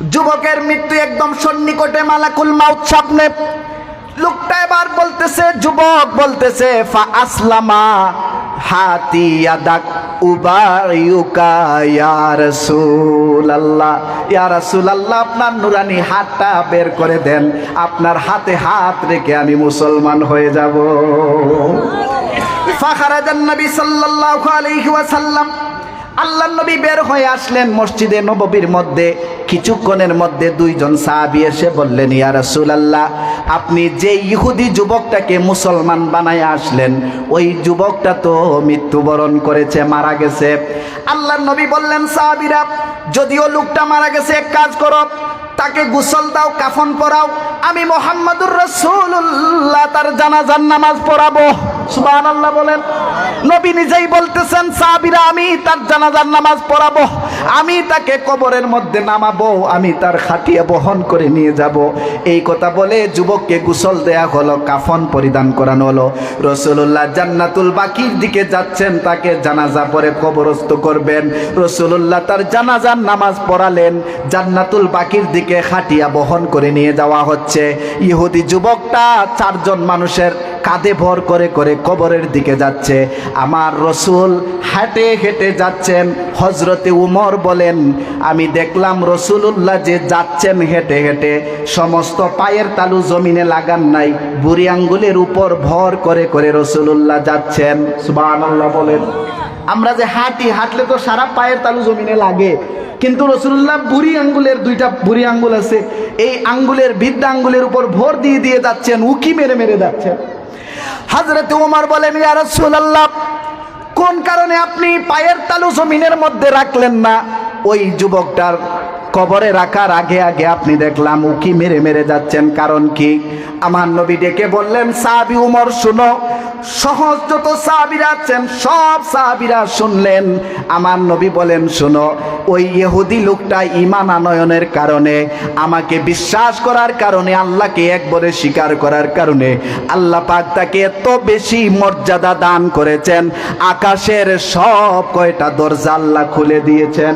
যুবকের মৃত্যু একদম সন্নিকটে, মালাকুল মাউত সামনে। লোকটা এবার বলতেছে, যুবক বলতেছে, ফা আসলামা হাতি ইয়াদাক উবাইউকা ইয়া রাসূলুল্লাহ, ইয়া রাসূলুল্লাহ আপনার নুরানি হাতটা বের করে দেন, আপনার হাতে হাত রেখে আমি মুসলমান হয়ে যাব। ফাখারাজান নবী সাল্লাল্লাহু আলাইহি ওয়াসাল্লাম, আল্লাহর নবী বের হয়ে আসলেন মসজিদে নববীর মধ্যে। কিছুক্ষণের মধ্যে দুইজন সাহাবী এসে বললেন, ইয়া রাসূলুল্লাহ আপনি যে ইহুদি যুবকটাকে মুসলমান বানায় আসলেন, ওই যুবকটা তো মৃত্যুবরণ করেছে, মারা গেছে। আল্লাহর নবী বললেন, সাহাবীরা যদিও লোকটা মারা গেছে, এক কাজ করো, তাকে গোসল দাও, কাফন পরাও, আমি মুহাম্মাদুর রাসূলুল্লাহ তার জানাজার নামাজ পড়াবো। সুবহানাল্লাহ বলেন। নবী নিজেই বলতেছেন, সাহাবীরা আমি তার জানাজার নামাজ পড়াবো, আমি তাকে কবরের মধ্যে নামাবো, আমি তার খাটিয়া বহন করে নিয়ে যাব। এই কথা বলে যুবককে গোসল দেয়া হলো, কাফন পরিধান করানো হলো। রাসূলুল্লাহ জান্নাতুল বাকির দিকে যাচ্ছেন, তাকে জানাজা পড়ে কবরস্থ করবেন। রাসূলুল্লাহ তার জানাজার নামাজ পড়ালেন, জান্নাতুল বাকির দিকে খাটিয়া বহন করে নিয়ে যাওয়া হচ্ছে। ইহুদি যুবকটা চারজন মানুষের কাঁধে ভর করে করে কবরের দিকে যাচ্ছে। আমার রসুল হেঁটে হেঁটে যাচ্ছেন। হজরতে উমর বলেন, আমি দেখলাম রসুলুল্লাহ যে যাচ্ছেন হেঁটে হেঁটে, সমস্ত পায়ের তালু জমিনে লাগান নাই, বুড়ি আঙ্গুলের উপর ভর করে করে রসুলুল্লাহ যাচ্ছেন। সুবহানাল্লাহ বলেন। আমরা যে হাঁটলে তো সারা পায়ের তালু জমিনে লাগে, কিন্তু রাসূলুল্লাহ বুড়ি আঙ্গুলের, দুইটা বুড়ি আঙ্গুল আছে, এই আঙ্গুলের, বৃদ্ধ আঙ্গুলের উপর ভর দিয়ে দিয়ে যাচ্ছেন, উকি মেরে মেরে যাচ্ছেন। হযরত ওমর বলেন, ইয়া রাসূলুল্লাহ কোন কারণে আপনি পায়ের তালু জমিনের মধ্যে রাখলেন না? ওই যুবকটার কবরে রাখার আগে আগে আপনি দেখলাম উকি মেরে মেরে যাচ্ছেন, কারণ কি? আমার নবী ডেকে বললেন, সাহাবী উমর শুনো। সহজ যত সাহাবীরা আছেন সব সাহাবীরা শুনলেন। আমার নবী বলেন, শুনো, ওই ইহুদি লোকটা ঈমান আনয়নের কারণে, আমাকে বিশ্বাস করার কারণে, আল্লাহকে একবারে স্বীকার করার কারণে আল্লাহ পাক তাকে এত বেশি মর্যাদা দান করেছেন, আকাশের সব কয়টা দরজা আল্লাহ খুলে দিয়েছেন।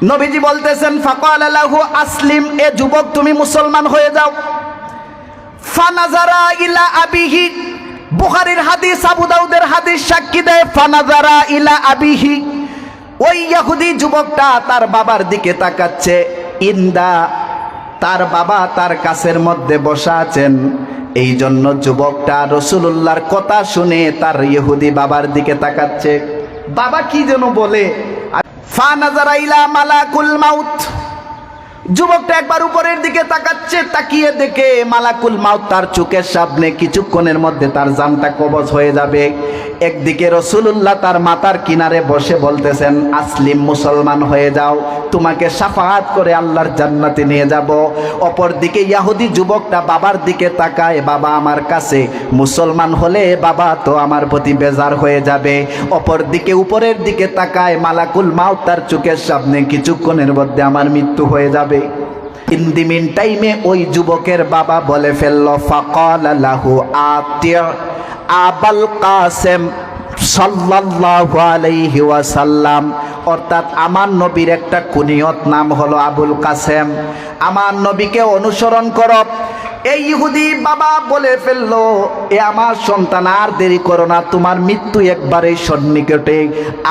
নবীজি বলতেছেন, ফাকালা লাহু আসলিম, এ যুবক তুমি মুসলমান হয়ে যাও। ফানাজারা ইলা আবিহি, বুখারীর হাদিস, আবু দাউদের হাদিস সাক্ষী দেয়, ফানাজারা ইলা আবিহি, ওই ইহুদি যুবকটা তার বাবার দিকে তাকাচ্ছে। ইন্দা, তার বাবা তার কাছের মধ্যে বসা আছেন। এই জন্য যুবকটা রাসূলুল্লাহর কথা শুনে তার ইহুদি বাবার দিকে তাকাচ্ছে। বাবা কি যেন বলে। ফানাজারা ইলা মালাকুল মাউত, যুবকটা একবার উপরের দিকে তাকাচ্ছে, তাকিয়ে দেখে মালাকুল মাউত তার চোখের সামনে। কিছুক্ষণের মধ্যে তার জানটা কবজ হয়ে যাবে। একদিকে রাসূলুল্লাহ তার মাথার কিনারে বসে বলতেছেন, আসলিম, মুসলমান হয়ে যাও, তোমাকে শাফাআত করে আল্লাহর জান্নাতে নিয়ে যাব। অপরদিকে ইহুদি যুবকটা বাবার দিকে তাকায়, বাবা আমার কাছে মুসলমান হলে বাবা তো আমার প্রতি বেজার হয়ে যাবে। অপরদিকে উপরের দিকে তাকায়, মালাকুল মাউত তার চোখের সামনে, কিছুক্ষণের মধ্যে আমার মৃত্যু হয়ে যাবে। ইন দি মিন টাইমে ওই যুবকের বাবা বলে ফেলল, ফাকালা লাহু আতি আবাল কাসেম সাল্লাল্লাহু আলাইহি ওয়াসাল্লাম, অর্থাৎ আমার নবীর একটা কুনিয়ত নাম হলো আবুল কাসেম, আমার নবীকে অনুসরণ করো। এই ইহুদি বাবা বলে ফেললো, এ আমার সন্তান, আর দেরি করো না, তোমার মৃত্যু একবারেই সন্নিকটে,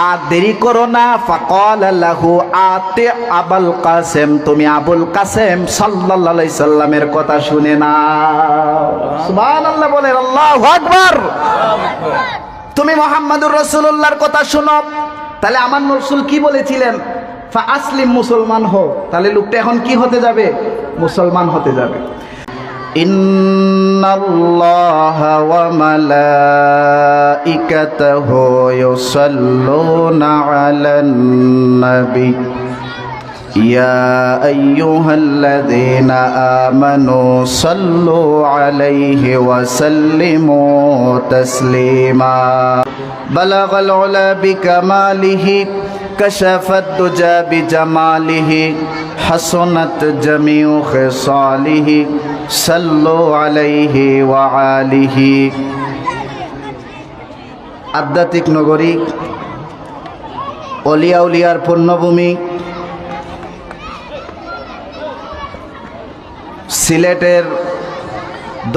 আর দেরি করো না। ফাকালা লাহু আতি আবুল কাসেম, তুমি আবুল কাসেম সাল্লাল্লাহু আলাইহি সাল্লামের কথা শুনে নাও। সুবহানাল্লাহ বলেন, আল্লাহু আকবার। তুমি মুহাম্মাদুর রাসূলুল্লাহর কথা শুনো। তাহলে আমার রাসূল কি বলেছিলেন? ফা আসলিম, মুসলমান হও। তাহলে লোকটা এখন কি হতে যাবে? মুসলমান হতে যাবে। ইন্নাল্লাহা ওয়া মালাইকাতাহু ইউসাল্লুনা আলান নবী ইয়া আইয়ুহাল্লাযীনা আমানু সাল্লু আলাইহি ওয়া সাল্লিমু তাসলিমা। বালাগাল উলা বিকামালিহি কাশাফাদ দুজা বিজামালিহি হাসনাত জামিউ খিসালিহি সাল্লু আলাইহি ওয়া আলিহি। আধ্যাত্মিক নগরী, অলিয়া উলিয়ার পূর্ণভূমি, সিলেটের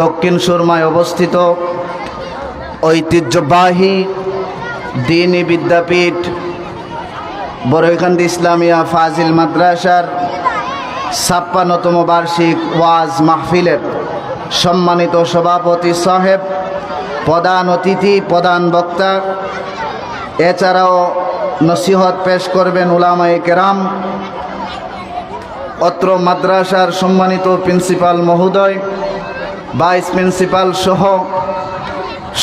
দক্ষিণ সুরমায় অবস্থিত ঐতিহ্যবাহী দ্বীনি বিদ্যাপীঠ বড়ইখান্দি ইসলামিয়া ফাজিল মাদ্রাসার ৫৬তম বার্ষিক ওয়াজ মাহফিলের সম্মানিত সভাপতি সাহেব, প্রধান অতিথি, প্রধান বক্তা, এছাড়াও নসিহত পেশ করবেন উলামায়ে কেরাম, অত্র মাদ্রাসার সম্মানিত প্রিন্সিপাল মহোদয়, ভাইস প্রিন্সিপাল সহ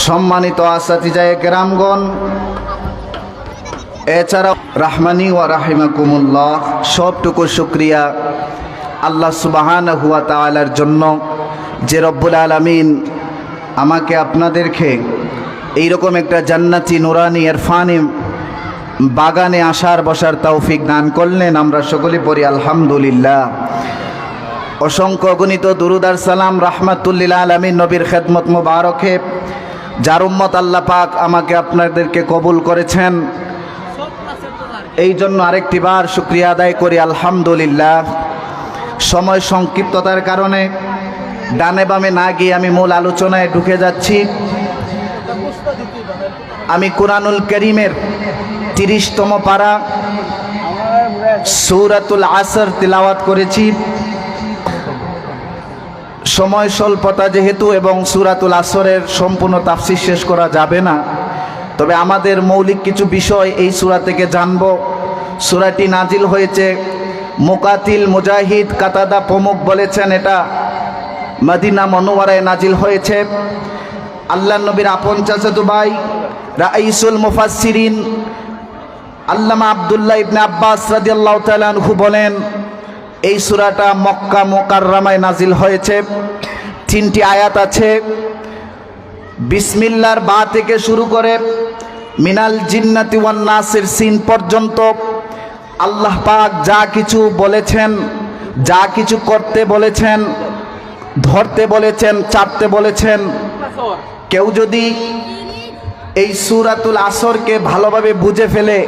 সম্মানিত আসাতিজায়ে কেরামগণ, এছাড়াও রাহমানি ওয়া রাহিমাকুমুল্লাহ, সবটুকু শুকরিয়া আল্লাহ সুবহানাহু ওয়া তাআলার জন্য যে রব্বুল আলামিন আমাকে আপনাদেরকে এইরকম একটা জান্নাতি নুরানি ইরফানি বাগানে আসার বসার তৌফিক দান করলেন। আমরা সকলে পড়ি আলহামদুলিল্লাহ। অসংখ্য গণিত দুরুদ আর সালাম রাহমাতুল লিল আলামিন নবীর খেদমত মুবারকে, যার উম্মত আল্লাহ পাক আমাকে আপনাদেরকে কবুল করেছেন, এই জন্য আরেকটি বার শুকরিয়া আদায় করি আলহামদুলিল্লাহ। সময় সংক্ষিপ্ততার কারণে ডানে বামে না গিয়ে আমি মূল আলোচনায় ঢুকে যাচ্ছি। আমি কুরআনুল কারীমের ৩০তম পারা সূরাতুল আসর তিলাওয়াত করেছি। সময় স্বল্পতা যেহেতু এবং সূরাতুল আসরের সম্পূর্ণ তাফসীর শেষ করা যাবে না, তবে আমাদের মৌলিক কিছু বিষয় এই সূরা থেকে জানব। সূরাটি নাজিল হয়েছে, মুকাতিল, মুজাহিদ, কাতাদা প্রমুখ বলেছেন এটা মদিনা মনোয়ারায় নাজিল হয়েছে। আল্লাহর নবীর আপন চাচাতো ভাই রাইসুল মুফাসসিরিন আল্লামা আব্দুল্লাহ ইবনে আব্বাস রাদিয়াল্লাহু তাআলা আনহু বলেন, এই সূরাটা মক্কা মুকাররমায় নাজিল হয়েছে। ৩টি আয়াত আছে। বিসমিল্লাহর বা থেকে শুরু করে মিনাল জিন্নাতি ওয়ান নাসের সিন পর্যন্ত আল্লাহ পাক যা কিছু বলেছেন, যা কিছু করতে বলেছেন, ধরতে বলেছেন, চাপতে বলেছেন, কেউ যদি এই সূরাতুল আসরকে ভালোভাবে বুঝে ফেলে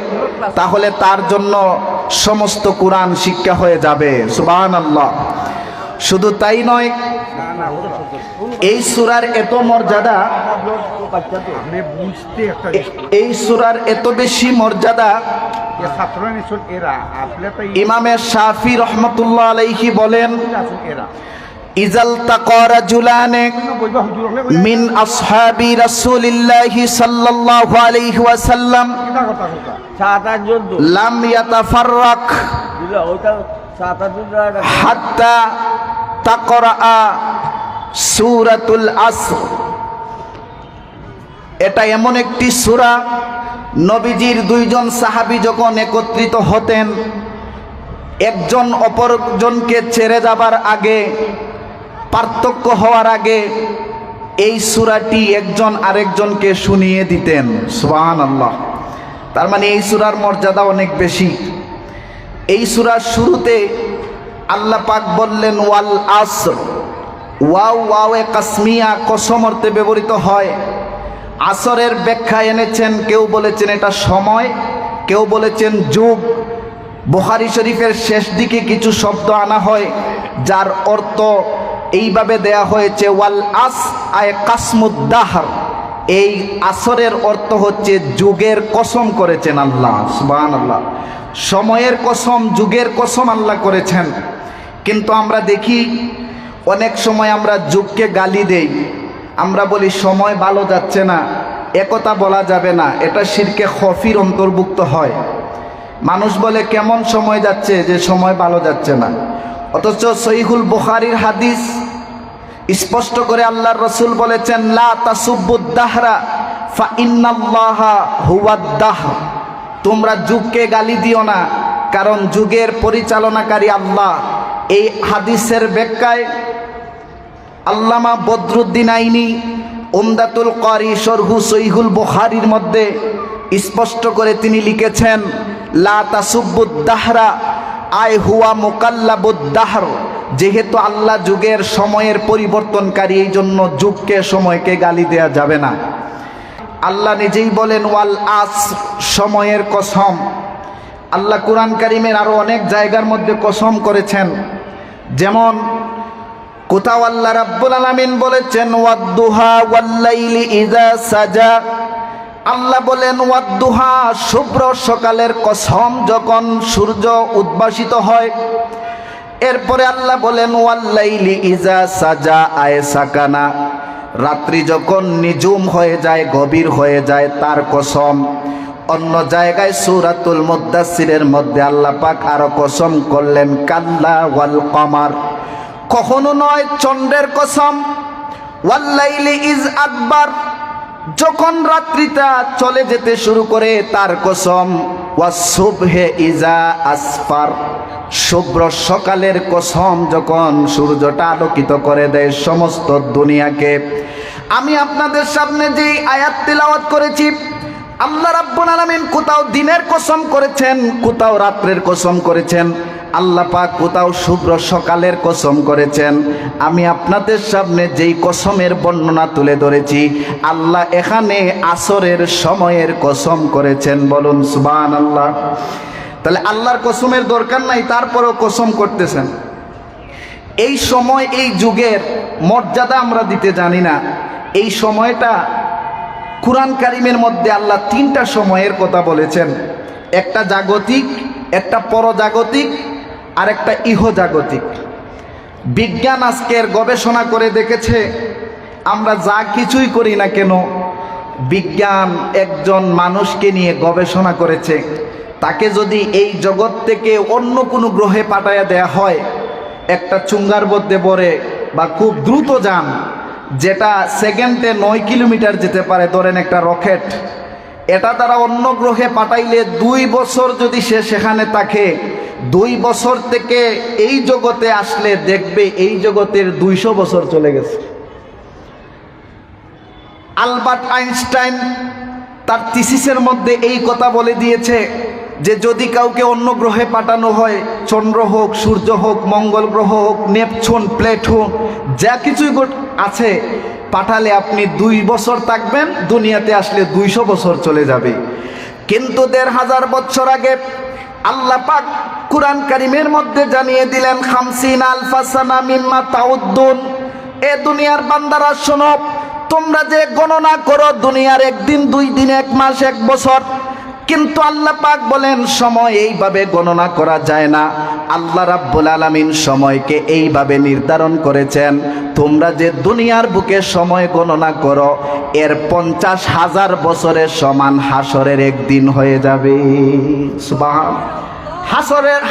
তাহলে তার জন্য সমস্ত কুরআন শিক্ষা হয়ে যাবে। সুবহানাল্লাহ। শুধু তাই নয়, এই সূরার এত মর্যাদা, এই সূরার এত বেশি মর্যাদা, ইমামে শাফি রহমতুল্লাহ আলাইহি বলেন, ইজাল তাকা রাজুলানে মিন আসহাবি রাসূলিল্লাহি সাল্লাল্লাহু আলাইহি ওয়াসাল্লাম লাম ইয়াতাফাররাক হাত্তা তাকরা সূরাতুল আসর। এটা এমন একটি সূরা, নবীজির দুইজন সাহাবী যখন একত্রিত হতেন, একজন অপরজনকে ছেড়ে যাবার আগে, পার্থক্য হওয়ার আগে এই সূরাটি একজন আরেকজনকে শুনিয়ে দিতেন। সুবহানাল্লাহ। তার মানে এই সূরার মর্যাদা অনেক বেশি। এই সূরার শুরুতে আল্লাহ পাক বললেন ওয়াল আসর। ওয়াও ওয়াওয়ে কাসমিয়া, কসম অর্থে ব্যবহৃত হয়। আসরের ব্যাখ্যা এনেছেন, কেউ বলেছেন এটা সময়, কেউ বলেছেন যুগ। বুখারী শরীফের শেষ দিকে কিছু শব্দ আনা হয় যার অর্থ এইভাবে দেয়া হয়েছে, ওয়াল আস আয় কাসমুদ্দাহর। এই আসরের অর্থ হচ্ছে যুগের কসম করেছেন আল্লাহ। সুবহানাল্লাহ। সময়ের কসম, যুগের কসম আল্লাহ করেছেন। কিন্তু আমরা দেখি অনেক সময় আমরা যুগকে গালি দেই, আমরা বলি সময় ভালো যাচ্ছে না, একথা বলা যাবে না, এটা শিরকে খফির অন্তর্ভুক্ত হয়। মানুষ বলে কেমন সময় যাচ্ছে, যে সময় ভালো যাচ্ছে না। অথচ সহিহুল বুখারীর হাদিস স্পষ্ট করে আল্লাহর রাসূল বলেছেন, লা তাসুব্বুদ দাহরা ফা ইন্নাল্লাহা হুয়াদ দাহর। তোমরা যুগকে গালি দিও না, কারণ যুগের পরিচালনাকারী আল্লাহ। এই হাদিসের ব্যাখ্যায় আল্লামা বদরুদ্দিন আইনি উমদাতুল কারি শরহু সহিহুল বুখারীর মধ্যে স্পষ্ট করে তিনি লিখেছেন, লা তাসুব্বুদ দাহরা আয় হুয়া মুকাল্লাবুদ দাহর। যেহেতু আল্লাহ যুগের সময়ের পরিবর্তনকারী, এই জন্য যুগকে, সময়কে গালি দেয়া যাবে না। আল্লাহ নিজেই বলেন ওয়াল আসর, সময়ের কসম। আল্লাহ কুরআন কারীমের আরো অনেক জায়গার মধ্যে কসম করেছেন, যেমন কোথাও আল্লাহ রাব্বুল আলামিন বলেছেন ওয়াদ-দুহা ওয়াল-লাইলি ইযা সাজা। আল্লাহ বলেন ওয়াদ-দুহা, শুভ্র সকালের কসম যখন সূর্য উদ্ভাসিত হয়। এরপরে আল্লাহ বলেন ওয়াল-লাইলি ইযা সাজা আয় সাকানা, রাত্রি যখন নিঝুম হয়ে যায়, গভীর হয়ে যায়, তার কসম। অন্য জায়গায় সূরাতুল মুদ্দাসসিরের মধ্যে আল্লাহ পাক আরো কসম করলেন কাল্লা ওয়াল কমার, কখনো নয় চন্দ্রের কসম। ওয়াল-লাইলি ইজ আদবার, যখন রাত্রিটা চলে যেতে শুরু করে তার কসম। ওয়াস-সুবহে ইজা আসফার, শুভ্র সকালের কসম যখন সূর্যটা আলোকিত করে দেয় সমস্ত দুনিয়াকে। আমি আপনাদের সামনে যে আয়াত তেলাওয়াত করেছি, আল্লাহ রাব্বুল আলামিন কোথাও দিনের কসম করেছেন, কোথাও রাত্রের কসম করেছেন, আল্লাহ পাক কোথাও শুভ্র সকালের কসম করেছেন। আমি আপনাদের সামনে যেই কসমের বর্ণনা তুলে ধরেছি, আল্লাহ এখানে আসরের সময়ের কসম করেছেন। বলুন সুবহানাল্লাহ। তাহলে আল্লাহর কসমের দরকার নাই, তারপরেও কসম করতেছেন। এই সময়, এই যুগের মর্যাদা আমরা দিতে জানি না। এই সময়টা কুরআন কারীমের মধ্যে আল্লাহ তিনটা সময়ের কথা বলেছেন, একটা জাগতিক, একটা পরজাগতিক, আর একটা ইহজাগতিক। বিজ্ঞান আজকের গবেষণা করে দেখেছে, আমরা যা কিছুই করি না কেন, বিজ্ঞান একজন মানুষকে নিয়ে গবেষণা করেছে। তাকে যদি এই জগৎ থেকে অন্য কোনো গ্রহে পাঠাইয়া দেয়া হয়, একটা চুঙ্গার মধ্যে পড়ে বা খুব দ্রুত যান যেটা সেকেন্ডে 9 কিলোমিটার যেতে পারে, ধরেন একটা রকেট, এটা তারা অন্য গ্রহে পাঠাইলে 2 বছর যদি সে সেখানে থাকে, 2 বছর থেকে এই জগতে আসলে দেখবে এই জগতের 200 বছর চলে গেছে। আলবার্ট আইনস্টাইন তার থিসিসের মধ্যে এই কথা বলে দিয়েছে যে যদি কাউকে অন্য গ্রহে পাঠানো হয়, চন্দ্র হোক, সূর্য হোক, মঙ্গল গ্রহ হোক, নেপচুন, প্লেটো, যা কিছুই আছে, পাঠালে আপনি 2 বছর থাকবেন, দুনিয়াতে আসলে 200 বছর চলে যাবে। কিন্তু 1500 বছর আগে আল্লাহ পাক কুরআন কারীমের মধ্যে জানিয়ে দিলেন 50 আলফা সানা মিম্মা তাউদ্দুন। এ দুনিয়ার বান্দারা শোনো, তোমরা যে গণনা করো দুনিয়ার 1 দিন, 2 দিন, 1 মাস, 1 বছর, কিন্তু আল্লাহ পাক বলেন সময় এইভাবে গণনা করা যায় না। আল্লাহ রাব্বুল আলামিন সময়কে এইভাবে নির্ধারণ করেছেন, তোমরা যে দুনিয়ার বুকে সময় গণনা করো, এর 50,000 বছরের সমান হাসরের একদিন হয়ে যাবে। সুবহান।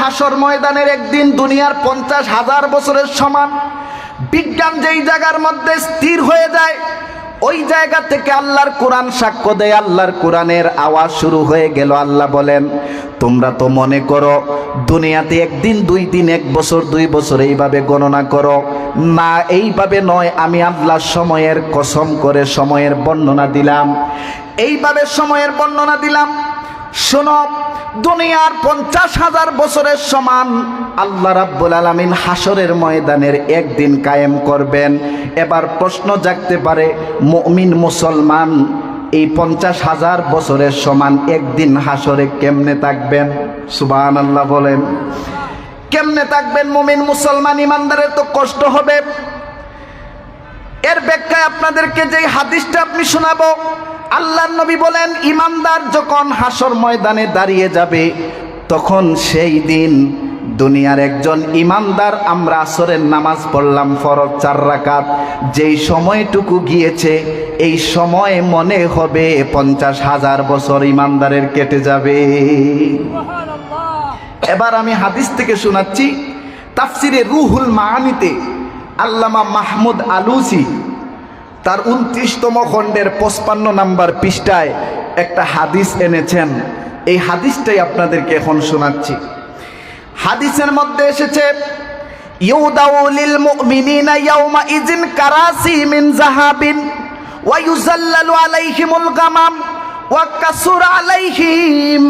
হাসর ময়দানের একদিন দুনিয়ার 50,000 বছরের সমান। বিজ্ঞান যেই জায়গার মধ্যে স্থির হয়ে যায়, ওই জায়গা থেকে আল্লাহর কোরআন সাক্ষ্য দেয়, আল্লাহর কোরআনের আওয়াজ শুরু হয়ে গেল। আল্লাহ বলেন তোমরা তো মনে করো দুনিয়াতে 1 দিন, 2 দিন, 1 বছর, 2 বছর এইভাবে গণনা করো। না, এইভাবে নয়। আমি আল্লাহ সময়ের কসম করে সময়ের বর্ণনা দিলাম, এইভাবে সময়ের বর্ণনা দিলাম। শোনো, দুনিয়ার 50,000 বছরের সমান আল্লাহ রাব্বুল আলামিন হাসরের ময়দানের একদিন কায়েম করবেন। এবার প্রশ্ন জাগতে পারে, মুমিন মুসলমান এই 50,000 বছরের সমান একদিন হাসরে কেমনে থাকবেন? সুবহানাল্লাহ বলেন। কেমনে থাকবেন মুমিন মুসলমান ইমানদারের? তো কষ্ট হবে। এর ব্যাখ্যায় আপনাদেরকে যে হাদিসটা আপনি শোনাবো, আল্লাহর নবী বলেন ইমানদার যখন হাসর ময়দানে দাঁড়িয়ে যাবে, তখন সেই দিন দুনিয়ার একজন ইমানদার, আমরা আসরের নামাজ পড়লাম ফরজ 4 রাকাত, যেই সময়টুকু গিয়েছে এই সময় মনে হবে 50,000 বছর ইমানদারের কেটে যাবে। এবার আমি হাদিস থেকে শোনাচ্ছি। তাফসিরে রুহুল মাআনিতে আল্লামা মাহমুদ আলুসি তার 29তম খণ্ডের 55 নম্বর পৃষ্ঠায় একটা হাদিস এনেছেন। এই হাদিসটাই আপনাদেরকে এখন শোনাচ্ছি। হাদিসের মধ্যে এসেছে, ইউদাউ লিল মুমিনিনা ইয়াউমা ইযিন কারাসি মিন যাহাবিন ওয়া ইউযাল্লালু আলাইহিমুল গামাম ওয়া কাসুরা আলাইহিম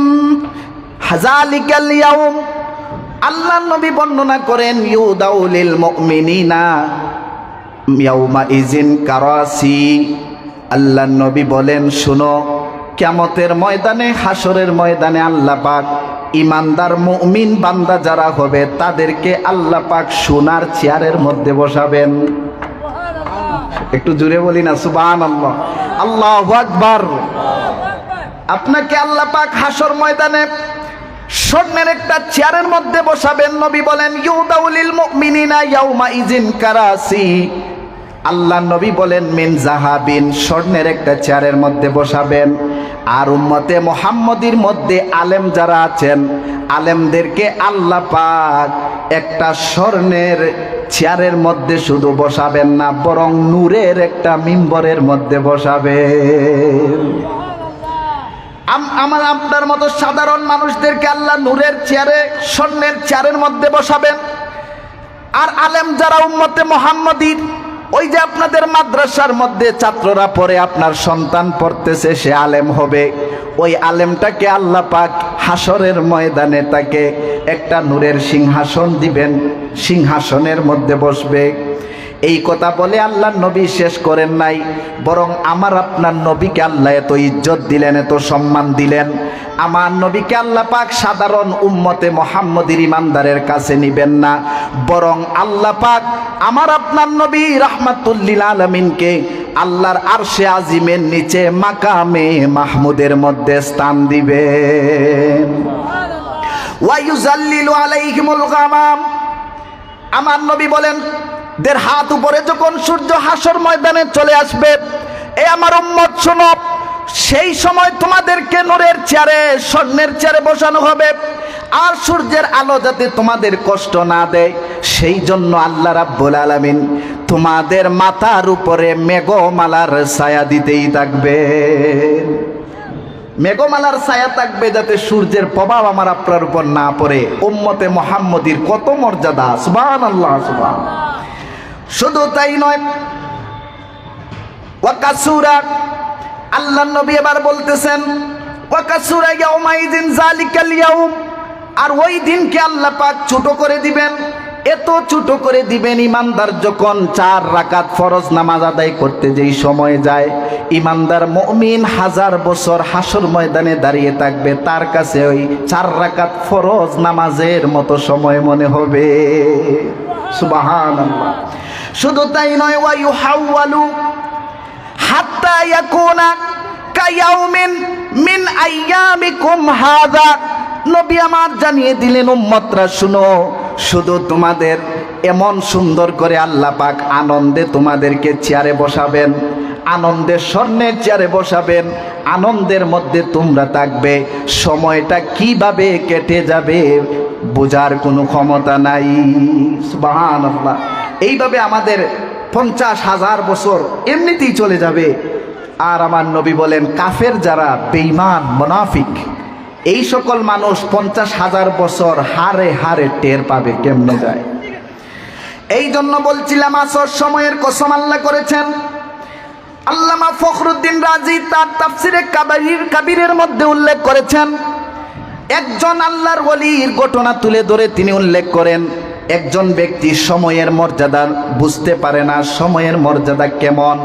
হাযালিকাল ইয়াউম। আল্লাহ নবী বর্ণনা করেন, ইউদাউ লিল মুমিনিনা ইয়াউমা ইযিন কারাসি। আল্লাহ নবী বলেন, শুনো, কিয়ামতের ময়দানে, হাসরের ময়দানে আল্লাহ পাক ইমানদার মুমিন বান্দা যারা হবে তাদেরকে আল্লাহ পাক সোনার চেয়ারের মধ্যে বসাবেন। একটু জোরে বলি না সুবহানাল্লাহ, আল্লাহু আকবার। আপনাকে আল্লাহ পাক হাসর ময়দানে স্বর্ণের একটা চেয়ারের মধ্যে বসাবেন। নবী বলেন ইউদাউলিল মুমিনিনা ইয়াউমা ইজিন কারাসি, আল্লাহ নবী বলেন মিন জাহাবিন, স্বর্ণের একটা চেয়ারের মধ্যে বসাবেন। আর উম্মতে মুহাম্মদীর মধ্যে আলেম যারা আছেন, আলেমদেরকে আল্লাহ পাক একটা স্বর্ণের চেয়ারের মধ্যে শুধু বসাবেন না, বরং নূরের একটা মিম্বরের মধ্যে বসাবেন। আমার আপনার মতো সাধারণ মানুষদেরকে আল্লাহ নূরের চেয়ারে, স্বর্ণের চেয়ারের মধ্যে বসাবেন। আর আলেম যারা উম্মতে মুহাম্মদীর, ওই যে আপনাদের মাদ্রাসার মধ্যে ছাত্ররা পড়ে, আপনার সন্তান পড়তেছে, সে আলেম হবে, ওই আলেমটাকে আল্লাহ পাক হাসরের ময়দানে তাকে একটা নূরের সিংহাসন দিবেন, সিংহাসনের মধ্যে বসবে। এই কথা বলে আল্লাহ নবী শেষ করেন নাই, বরং আমার আপনার নবীকে আল্লাহ এত ইজ্জত দিলেন, এত সম্মান দিলেন। আমার নবীকে আল্লাহ পাক সাধারণ উম্মতে মুহাম্মদীর ইমানদারের কাছে নিবেন না, বরং আল্লাহ পাক আমার আপনার নবী রাহমাতুল লিল আলামিনকে আল্লাহর আরশে আজিমের নিচে মাকামে মাহমুদের মধ্যে স্থান দিবেন। ওয়া ইউজাল্লিলু আলাইহিমুল গামাম, আমার নবী বলেন 1.5 হাত উপরে যখন সূর্য হাসর ময়দানে চলে আসবে, এ আমার উম্মত শোনো, সেই সময় তোমাদেরকে নূরের চেয়ারে, স্বর্ণের চেয়ারে বসানো হবে। আর সূর্যের আলো যাতে তোমাদের কষ্ট না দেয়, সেই জন্য আল্লাহ রাব্বুল আলামিন তোমাদের মাথার উপরে মেঘমালার ছায়া দিতেই থাকবে। মেঘমালার ছায়া থাকবে যাতে সূর্যের প্রভাব আমার আপনার উপর না পড়ে। উম্মতে মুহাম্মদীর কত মর্যাদা, সুবহানাল্লাহ সুবহানাল্লাহ। শুধু তাই নয়, ওয়াকাসুরা, আল্লাহ নবী এবার বলতেছেন ওয়াকাসুরা ইয়াউমাইযিন যালিকাল ইয়াউম, আর ওই দিনকে আল্লাহ পাক ছোট করে দিবেন। এত ছোট করে দিবেন, ইমানদার যখন 4 রাকাত ফরজ নামাজ আদায় করতে যেই সময় যায়, ইমানদার মুমিন 1000 বছর হাসর ময়দানে দাঁড়িয়ে থাকবে, তার কাছে ওই 4 রাকাত ফরজ নামাজের মতো সময় মনে হবে। সুবহানাল্লাহ। শুধু তাই নয়, ওয়া ইউহাওয়ালু হাত্তা ইয়াকুনা কায়াউমিন মিন আইয়ামিকুম হাযা, নবী আমার জানিয়ে দিলেন উম্মতরা শুনো, শুধু তোমাদের এমন সুন্দর করে আল্লাহ পাক আনন্দে তোমাদেরকে চেয়ারে বসাবেন, আনন্দের স্বর্ণের চেয়ারে বসাবেন, আনন্দের মধ্যে তোমরা থাকবে। সময়টা কিভাবে কেটে যাবে বোঝার কোনো ক্ষমতা নাই। সুবহানাল্লাহ। এইভাবে আমাদের 50,000 বছর এমনিতেই চলে যাবে। আর আমার নবী বলেন কাফের যারা বেঈমান মুনাফিক, এই সকল মানুষ 50,000 বছর হারে হারে টের পাবে কেমনে যায়। এই জন্য বলছিলাম আসর সময়ের কসম আল্লাহ করেছেন। আল্লামা ফখরুদ্দিন রাজি তার তাফসিরে কাবিরের মধ্যে উল্লেখ করেছেন, একজন আল্লাহর ওলির ঘটনা তুলে ধরে তিনি উল্লেখ করেন, একজন ব্যক্তি সময়ের মর্যাদা বুঝতে পারে না, সময়ের মর্যাদা কেমন।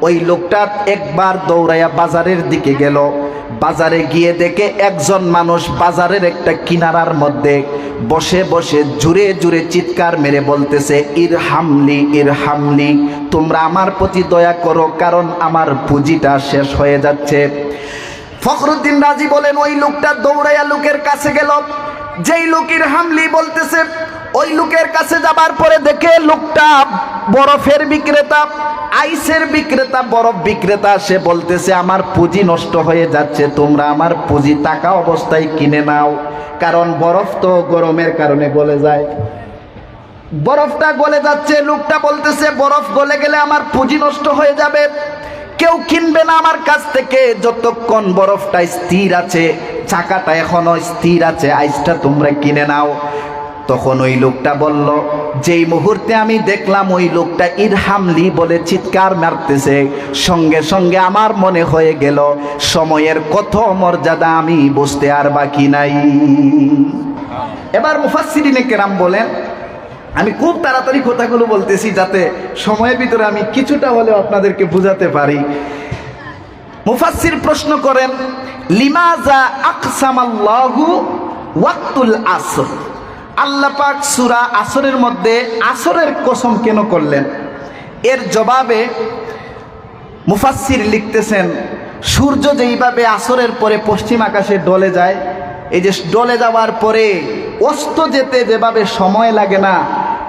ওই লোকটা একবার দৌড়াইয়া বাজারের দিকে গেল, বাজারে গিয়ে দেখে একজন মানুষ বাজারের একটা কিনারার মধ্যে বসে বসে জুড়ে জুড়ে চিৎকার মেরে বলতেছে, ইরহামলি ইরহামলি, তোমরা আমার প্রতি দয়া করো, কারণ আমার পুঁজিটা শেষ হয়ে যাচ্ছে। ফখরুদ্দিন রাজি বলেন ওই লোকটা দৌড়াইয়া লোকের কাছে গেল, যেই লোক ইরহামলি বলতেছে, ওই লোকের কাছে যাবার পরে দেখে লোকটা বরফের বিক্রেতা, আইসের বিক্রেতা, বরফ বিক্রেতা। সে বলতেছে আমার পুঁজি নষ্ট হয়ে যাচ্ছে, তোমরা আমার পুঁজি টাকা অবস্থায় কিনে নাও, কারণ বরফ তো গরমের কারণে গলে যায়। বরফটা গলে যাচ্ছে, লোকটা বলতেছে বরফ গলে গেলে আমার পুঁজি নষ্ট হয়ে যাবে, কেউ কিনবে না আমার কাছ থেকে যতক্ষণ বরফটা স্থির আছে, চাকাটা এখনো স্থির আছে, আইসটা তোমরা কিনে নাও। তখন ওই লোকটা বলল, যেই মুহূর্তে আমি দেখলাম ওই লোকটা ইরহামলি বলে চিৎকার মারতেছে, সঙ্গে সঙ্গে আমার মনে হয়ে গেল সময়ের কত মর্যাদা আমি বুঝতে আর বাকি নাই। এবার মুফাসসিরিনে কেরাম বলেন, আমি খুব তাড়াতাড়ি কথাগুলো বলতেছি যাতে সময়ের ভিতরে আমি কিছুটা হলেও আপনাদেরকে বুঝাতে পারি। মুফাসসির প্রশ্ন করেন, লিমাজা আকসামাল্লাহু ওয়াক্তুল আসর, আল্লাহ পাক সূরা আসরের মধ্যে আসরের কসম কেন করলেন? এর জবাবে মুফাসসির লিখতেছেন, সূর্য যেইভাবে আসরের পরে পশ্চিম আকাশে ডলে যায়, এই যে ডলে যাওয়ার পরে অস্ত যেতে যেভাবে সময় লাগে না,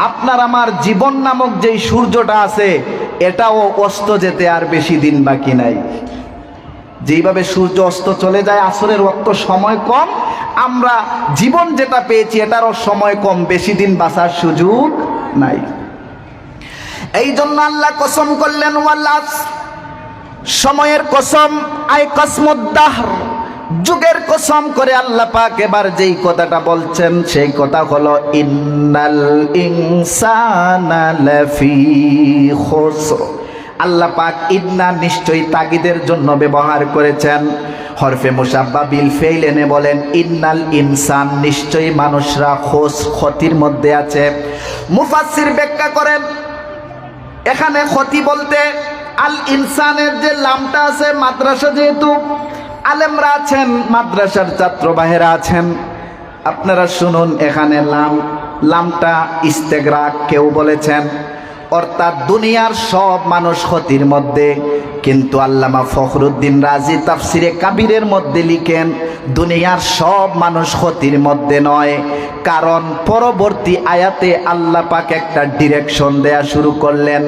আপনার আমার জীবন নামক যেই সূর্যটা আছে এটাও অস্ত যেতে আর বেশি দিন বাকি নাই। যেইভাবে সূর্য অস্ত চলে যায়, আসরের ওয়াক্ত সময় কম, আমরা জীবন যেটা পেয়েছি এটারও সময় কম, বেশি দিন বাঁচার সুযোগ নাই। এই জন্য আল্লাহ কসম করলেন ওয়াল আসর, সময়ের কসম, আই কসমুদ্দাহর, যুগের কসম করে আল্লাহ পাক এবার যেই কথাটা বলছেন সেই কথা হলো ইন্নাল ইনসানা লাফি খুসর। আল্লাহ পাক ইন্না নিশ্চয়ই তাগিদের জন্য ব্যবহার করেছেন, হরফে মুসাব্বা বিল ফেইল এনে বলেন ইন্নাল ইনসান, নিশ্চয়ই মানুষরা ক্ষতির মধ্যে আছে। মুফাসসির ব্যাখ্যা করেন এখানে ক্ষতি বলতে আল ইনসানের যে লামটা আছে, মাদ্রাসা যেহেতু আলেমরা আছেন, মাদ্রাসার ছাত্র ভাইয়েরা আছেন, আপনারা শুনুন, এখানে লামটা ইস্তেগরাক কেউ বলেছেন, অর্থাৎ দুনিয়ার সব মানুষ ক্ষতির মধ্যে। কিন্তু আল্লামা ফখরুদ্দিন রাজি তাফসিরে কাবিরের মধ্যে লিখেন দুনিয়ার সব মানুষ ক্ষতির মধ্যে নয়, কারণ পরবর্তী আয়াতে আল্লাহ পাক একটা ডিরেকশন দেয়া শুরু করলেন।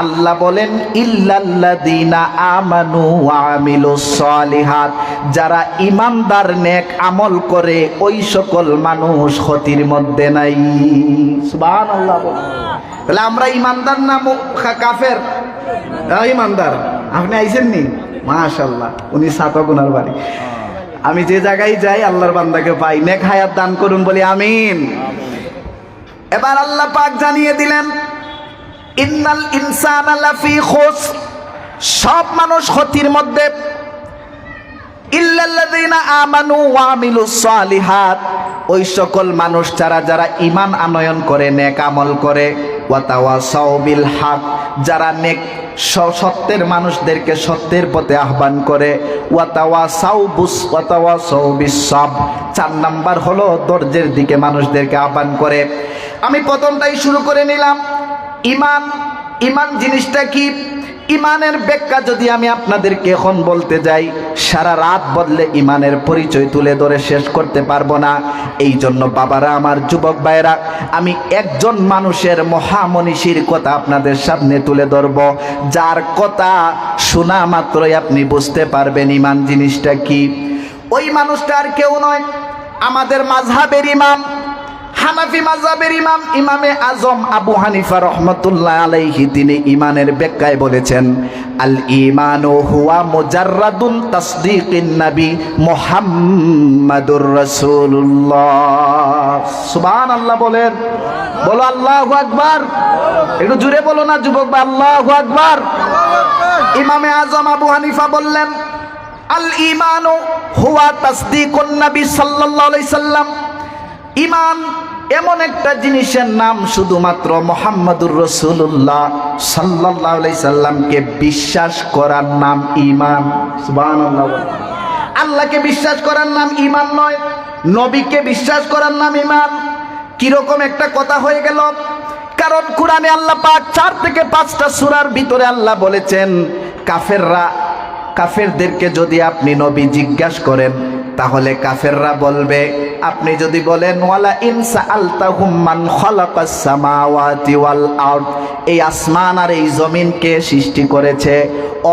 আল্লাহ বলেন ইল্লাল্লাযীনা আমানু ওয়া আমিলুস সালিহাত, যারা ঈমানদার নেক আমল করে ওই সকল মানুষ ক্ষতির মধ্যে নাই। সুবহানাল্লাহ। তাহলে আমরা ঈমানদার না কাফের? ঈমানদার। আপনি আইছেন নি? মাশাআল্লাহ, উনি সাতগুনার বাড়ি। আমি যে জায়গায় যাই আল্লাহর বান্দাকে পাই, নেক হায়াত দান করুন বলি আমিন। এবার আল্লাহ পাক জানিয়ে দিলেন ইন্নাল ইনসানা লাফি খুসর, সব মানুষ ক্ষতির মধ্যে। ইল্লাল্লাযীনা আমানু ওয়া আমিলুস সালিহাত, ওই সকল মানুষ যারা ঈমান আনয়ন করে, নেক আমল করে, ওয়া তাওয়াসাউ বিল হক, যারা নেক সত্যের মানুষদেরকে সত্যের পথে আহ্বান করে, ওয়া তাওয়াসাউ বিস সাবর, 4 নাম্বার হলো ধৈর্যের দিকে মানুষদেরকে আহ্বান করে। আমি প্রথমটাই শুরু করে নিলাম, ঈমান। ঈমান জিনিসটা কি? ঈমানের ব্যাখ্যা যদি আমি আপনাদেরকে এখন বলতে যাই, সারা রাত বদলে ঈমানের পরিচয় তুলে ধরে শেষ করতে পারবো না। এই জন্য বাবারা, আমার যুবক ভাইরা, আমি একজন মানুষের মহামনীষীর কথা আপনাদের সামনে তুলে ধরব, যার কথা শোনা মাত্রই আপনি বুঝতে পারবেন ঈমান জিনিসটা কি। ওই মানুষটা আর কেউ নয়, আমাদের মাযহাবের ইমাম, হানাফি মাযহাবের ইমাম, ইমামে আজম আবু হানিফা রহমাতুল্লাহ আলাইহি। তিনি ঈমানের ব্যাখ্যায় বলেছেন আল ঈমানু হুয়া মুজাররাদুন তাসদীকিন নবী মুহাম্মাদুর রাসূলুল্লাহ। সুবহানাল্লাহ বলেন, বলো আল্লাহু আকবার। একটু জোরে বলো না যুবক ভাই, আল্লাহু আকবার। ইমামে আজম আবু হানিফা বললেন আল ঈমানু হুয়া তাসদীকুন নবী সাল্লাল্লাহু আলাইহি সাল্লাম, ঈমান এমন একটা জিনিসের নাম, শুধুমাত্র মুহাম্মাদুর রাসূলুল্লাহ সাল্লাল্লাহু আলাইহি সাল্লামকে বিশ্বাস করার নাম ঈমান। সুবহানাল্লাহ। আল্লাহকে বিশ্বাস করার নাম ঈমান নয়, নবীকে বিশ্বাস করার নাম ঈমান। কিরকম একটা কথা হয়ে গেল? কারণ কোরআনে আল্লাহ পাক 4 থেকে 5টা সূরার ভিতরে আল্লাহ বলেছেন কাফেরদেরকে যদি আপনি নবী জিজ্ঞাসা করেন তাহলে কাফেররা বলবে, আপনি যদি বলেন ওয়ালা ইন সাআলতাহুম মান খালাকাস সামাওয়াতি ওয়াল আরদ, এই আসমান আর এই জমিনকে সৃষ্টি করেছে,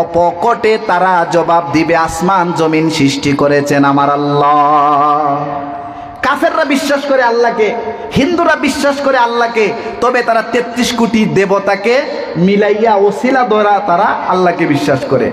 অপকটে তারা জবাব দিবে আসমান জমিন সৃষ্টি করেছেন আমার আল্লাহ। কাফেররা বিশ্বাস করে আল্লাহকে, হিন্দুরা বিশ্বাস করে আল্লাহকে, তবে তারা 33 কোটি দেবতাকে মিলাইয়া ওসিলা দ্বারা তারা আল্লাহকে বিশ্বাস করে,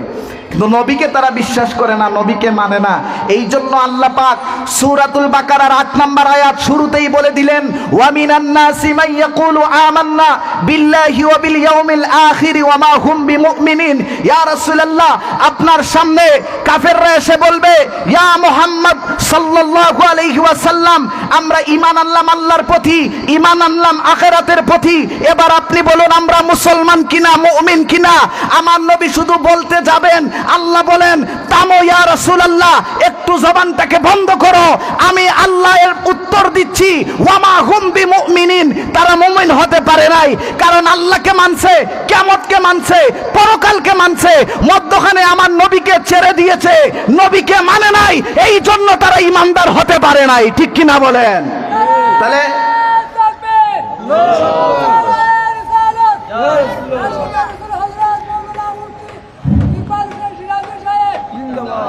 কিন্তু নবীকে তারা বিশ্বাস করে না, নবীকে মানে না। এই জন্য আল্লাহ পাক সূরাতুল বাকারার 8 নম্বর আয়াত শুরুতেই বলে দিলেন ওয়া মিনান নাসি মান ইয়াকুলু আমান্না বিল্লাহি ওয়া বিল ইয়াউমিল আখির ওয়া মা হুম বিমুমিনিন। ইয়া রাসূলুল্লাহ, আপনার সামনে কাফেররা এসে বলবে, ইয়া মুহাম্মদ সাল্লাল্লাহু আলাইহি ওয়াসাল্লাম, আমরা ঈমান আনলাম আল্লাহর প্রতি, ঈমান আনলাম আখিরাতের প্রতি, এবার আপনি বলুন আমরা মুসলমান কিনা, মুমিন কিনা। আমার নবী শুধু বলতে যাবেন আল্লাহ বলেন তামো ইয়া রাসূলুল্লাহ, একটু জবানটাকে বন্ধ করো, আমি আল্লাহ এর উত্তর দিচ্ছি। ওয়ামা হুম বিমুমিনিন, তারা মুমিন হতে পারে নাই, কারণ আল্লাহকে মানছে, কিয়ামতকে মানছে, পরকালকে মানছে, মধ্যখানে আমার নবীকে ছেড়ে দিয়েছে, নবীকে মানে নাই, এই জন্য তারা ঈমানদার হতে পারে নাই। ঠিক কিনা বলেন? তাহলে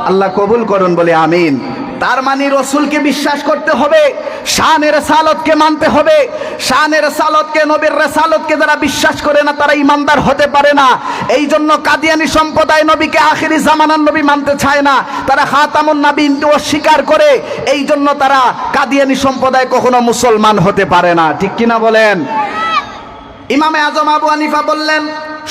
আল্লাহ কবুল করুন বলে আমিন। তার মানে রসুলকে বিশ্বাস করতে হবে, শানের রেসালতকে মানতে হবে। শানের রেসালতকে, নবীর রেসালতকে যারা বিশ্বাস করে না তারা ঈমানদার হতে পারে না। এই জন্য কাদিয়ানী সম্প্রদায় নবীকে আখিরি জামানার নবী মানতে চায় না, তারা খাতামুন নবীন অস্বীকার করে। এই জন্য তারা কাদিয়ানী সম্প্রদায় কখনো মুসলমান হতে পারে না। ঠিক কিনা বলেন? ইমামে আজম আবু হানিফা বললেন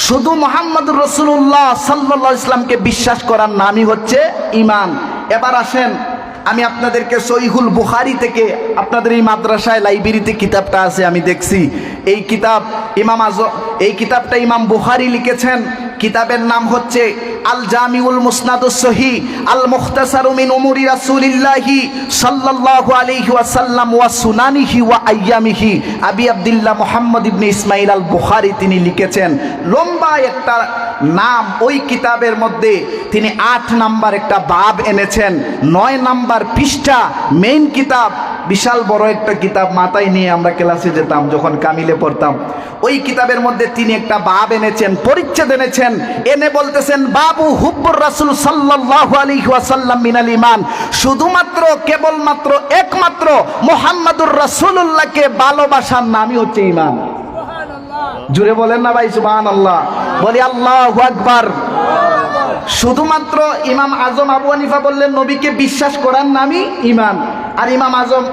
শুধু মুহাম্মদুর রাসূলুল্লাহ সাল্লাল্লাহু আলাইহি ওয়াসাল্লামকে বিশ্বাস করার নামই হচ্ছে ঈমান। এবার আসেন, আমি আপনাদেরকে সহিহুল বুখারী থেকে, আপনাদের এই মাদ্রাসায় লাইব্রেরিতে কিতাবটা আছে আমি দেখছি, এই কিতাব এই কিতাবটা ইমাম বুখারী লিখেছেন। কিতাবের নাম হচ্ছে আল জামিউল মুসনাদুস সহিহ আল মুখতাসারু মিন উমুরি রাসূলিল্লাহি সাল্লাল্লাহু আলাইহি ওয়াসাল্লাম ওয়া সুনানিহি ওয়া আইয়ামিহি। আবি আব্দুল্লাহ মুহাম্মদ ইবনে ইসমাইল আল বুখারী তিনি লিখেছেন, লম্বা একটা নাম। ওই কিতাবের মধ্যে তিনি 8 নাম্বার একটা বাব এনেছেন, 9 নাম্বার পৃষ্ঠা, মেইন কিতাব, বিশাল বড় একটা কিতাব, মাথায় নিয়ে আমরা ক্লাসে যেতাম যখন কামিলে পড়তাম। ওই কিতাবের মধ্যে তিনি একটা বাব এনেছেন, পরিচ্ছেদ এনেছেন, এনে বলতেছেন বাবু হুব্বুর রাসূল সাল্লাল্লাহু আলাইহি ওয়াসাল্লাম মিনাল ঈমান। শুধুমাত্র, কেবলমাত্র, একমাত্র মুহাম্মাদুর রাসূলুল্লাহকে ভালোবাসার নামই হচ্ছে ঈমান। জুড়ে বলেন না ভাই সুবহানাল্লাহ? বলি আল্লাহু আকবার। শুধুমাত্র ইমাম আজম আবু হানিফা বললেন নবীকে বিশ্বাস করার নামই ঈমান। আর ইমাম আজম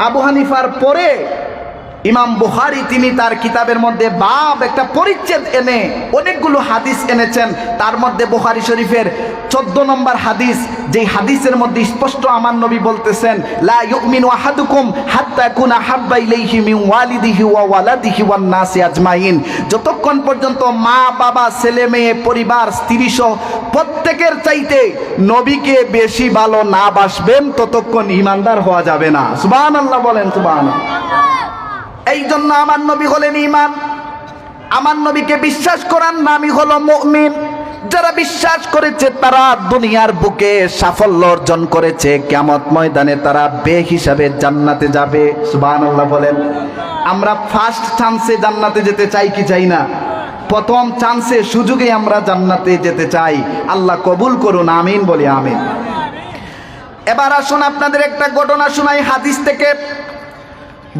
আবু হানিফার পরে ইমাম বুখারী তিনি তার কিতাবের মধ্যে বাব, একটা পরিচ্ছেদ এনে অনেকগুলো হাদিস এনেছেন। তার মধ্যে বুখারী শরীফের 14 নম্বর হাদিস, যেই হাদিসের মধ্যে স্পষ্ট আমার নবী বলতেছেন লা ইউমিনু আহাদুকুম হাত্তা কুনা হাব্বা ইলাইহি মিন ওয়ালিদিহি ওয়া ওয়ালাদিহি ওয়ান নাসি আজমাইন। যতক্ষণ পর্যন্ত মা বাবা, ছেলে মেয়ে, পরিবার, স্ত্রী সহ প্রত্যেকের চাইতে নবীকে বেশি ভালো না বাসবেন ততক্ষণ ঈমানদার হওয়া যাবে না। সুবহানাল্লাহ বলেন সুবহানাল্লাহ। এই জন্য আমার নবী হলেন ঈমান। আমার নবীকে বিশ্বাস করার নামই হলো মুমিন। যারা বিশ্বাস করেছে তারা দুনিয়ার বুকে সাফল্য অর্জন করেছে, কিয়ামত ময়দানে তারা বেহিসাবে জান্নাতে যাবে। সুবহানাল্লাহ বলেন। আমরা ফার্স্ট চান্সে জান্নাতে যেতে চাই কি চাই না? প্রথম চান্সে, সুযোগে আমরা জান্নাতে যেতে চাই। আল্লাহ কবুল করুন, আমিন বলি আমিন। এবার আসুন আপনাদের একটা ঘটনা শোনাই হাদিস থেকে।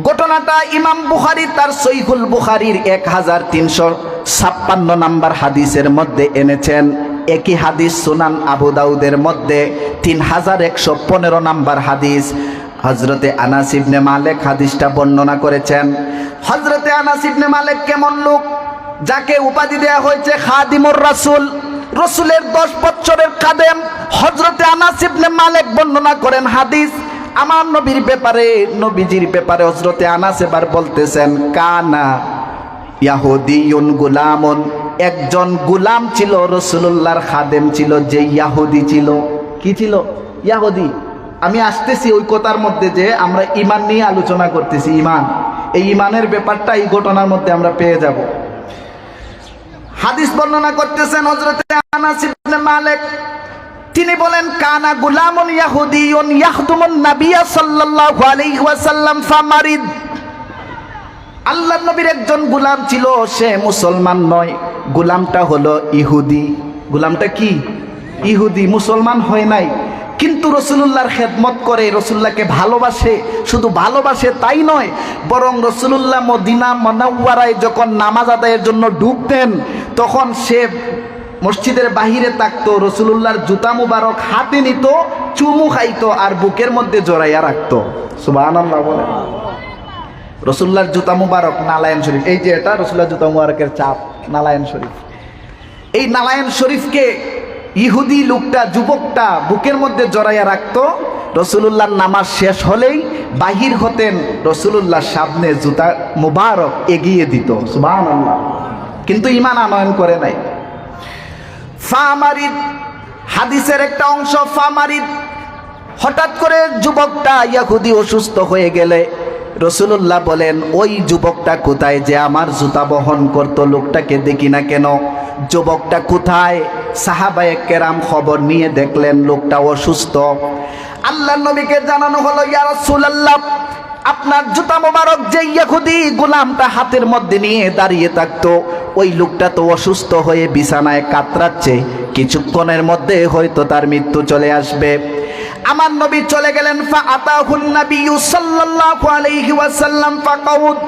ঘটনাটা ইমাম বুখারী তার সহিহুল বুখারীর 1356 নাম্বার হাদিসের মধ্যে এনেছেন। একই হাদিস সুনান আবু দাউদের মধ্যে 3115 নাম্বার হাদিস। হযরতে আনাস ইবনে মালিক হাদিসটা বর্ণনা করেছেন। হযরতে আনাস ইবনে মালিক কেমন লোক? যাকে উপাধি দেয়া হয়েছে খাদিমুর রাসূল, রাসূলের 10 বছরের খাদেম। হযরতে আনাস ইবনে মালিক বর্ণনা করেন হাদিস আমার নবীর ব্যাপারে, নবীজির ব্যাপারে। হযরতে আনাস এবার বলতেছেন কানা ইয়াহুদিয়ুন গুলামুন, একজন গুলাম ছিল, রাসূলুল্লাহর খাদেম ছিল, যে ইহুদি ছিল। কি ছিল? ইহুদি। আমি আসতেছি ওই কথার মধ্যে যে আমরা ঈমান নিয়ে আলোচনা করতেছি। ঈমান, এই ঈমানের ব্যাপারটা এই ঘটনার মধ্যে আমরা পেয়ে যাব। হাদিস বর্ণনা করতেছেন হযরতে আনাস ইবনে মালিক। তিনি বলেন কানা গুলামুন ইয়াহুদিয়ুন ইয়াখদুমুন নাবিয়্য সাল্লাল্লাহু আলাইহি ওয়াসাল্লাম ফামারিদ। আল্লাহর নবীর একজন গোলাম ছিল, সে মুসলমান নয়, গোলামটা হলো ইহুদি। গোলামটা কি? ইহুদি, মুসলমান হয় নাই, কিন্তু রাসূলুল্লাহর খেদমত করে, রাসূলুল্লাহকে ভালোবাসে। শুধু ভালোবাসে তাই নয়, বরং রাসূলুল্লাহ মদিনা মুনাওয়ারায় যখন নামাজ আদায়ের জন্য ঢুকতেন তখন সে মসজিদের বাহিরে থাকতো, রাসূলুল্লাহর জুতা মুবারক হাতে নিত, চুমু খাইতো আর বুকের মধ্যে জড়াইয়া রাখতো। সুবহানাল্লাহ বলে। রাসূলুল্লাহর জুতা মুবারক নালায়েন শরীফ, এই যে এটা রাসূলুল্লাহর জুতা মুবারকের চাপ, নালায়েন শরীফ। এই নালায়েন শরীফকে ইহুদি লোকটা, যুবকটা বুকের মধ্যে জড়াইয়া রাখতো। রাসূলুল্লাহর নামাজ শেষ হলেই বাহির হতেন, রাসূলুল্লাহর সামনে জুতা মুবারক এগিয়ে দিত। সুবহানাল্লাহ। কিন্তু ঈমান আনয়ন করে নাই। ফামারিদ, হাদিসের একটা অংশ ফামারিদ, হঠাৎ করে যুবকটা ইয়াহুদি অসুস্থ হয়ে গেলে রাসূলুল্লাহ বলেন, ওই যুবকটা কোথায় যে আমার জুতা বহন করত, লোকটাকে দেখি না কেন, যুবকটা কোথায়? সাহাবায়ে কেরাম খবর নিয়ে দেখলেন লোকটা অসুস্থ। আল্লাহর নবীকে জানানো হলো, ইয়া রাসূলুল্লাহ, আপনার জুতা মোবারক যে ইহুদি গোলামটা হাতের মধ্যে নিয়ে দাঁড়িয়ে থাকতো, ওই লোকটা তো অসুস্থ হয়ে বিছানায় কাতরাচ্ছে, কিছুক্ষণের মধ্যে হয়তো তার মৃত্যু চলে আসবে। আমার নবী চলে গেলেন, ফাআতাহুন নাবিয়্যু সাল্লাল্লাহু আলাইহি ওয়াসাল্লাম ফাকাউদ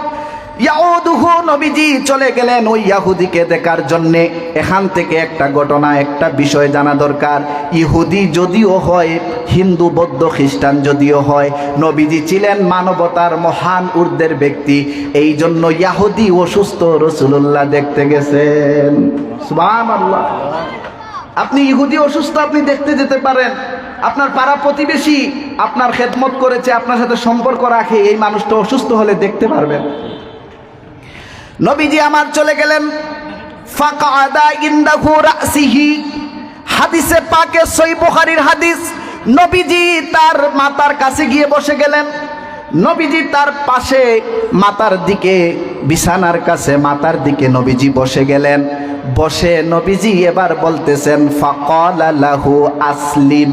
ইয়াউদুহু, নবীজি চলে গেলেন ওই ইহুদিকে দেখার জন্য। এখান থেকে একটা ঘটনা, একটা বিষয় জানা দরকার। ইহুদি যদিও হয়, হিন্দু বৌদ্ধ খ্রিস্টান যদিও হয়, নবীজি ছিলেন মানবতার মহান ঊর্ধ্বের ব্যক্তি। এই জন্য ইহুদি অসুস্থ রাসূলুল্লাহ দেখতে গেছেন। সুবহানাল্লাহ। আপনি ইহুদি অসুস্থ, আপনি দেখতে যেতে পারেন। আপনার পাড়া প্রতিবেশী আপনার খেদমত করেছে, আপনার সাথে সম্পর্ক রাখে, এই মানুষটা অসুস্থ হলে দেখতে পারবেন। নবীজি আমার চলে গেলেন, ফাকাদা ইনদাহু রাসিহি, হাদিসে পাকে সহিহ বুখারীর হাদিস, নবীজি তার মাথার কাছে গিয়ে বসে গেলেন। নবীজি তার পাশে মাথার দিকে, বিছানার কাছে মাথার দিকে নবীজি বসে গেলেন। বসে নবীজি এবার বলতেছেন, ফাকালা লাহু আসলিম,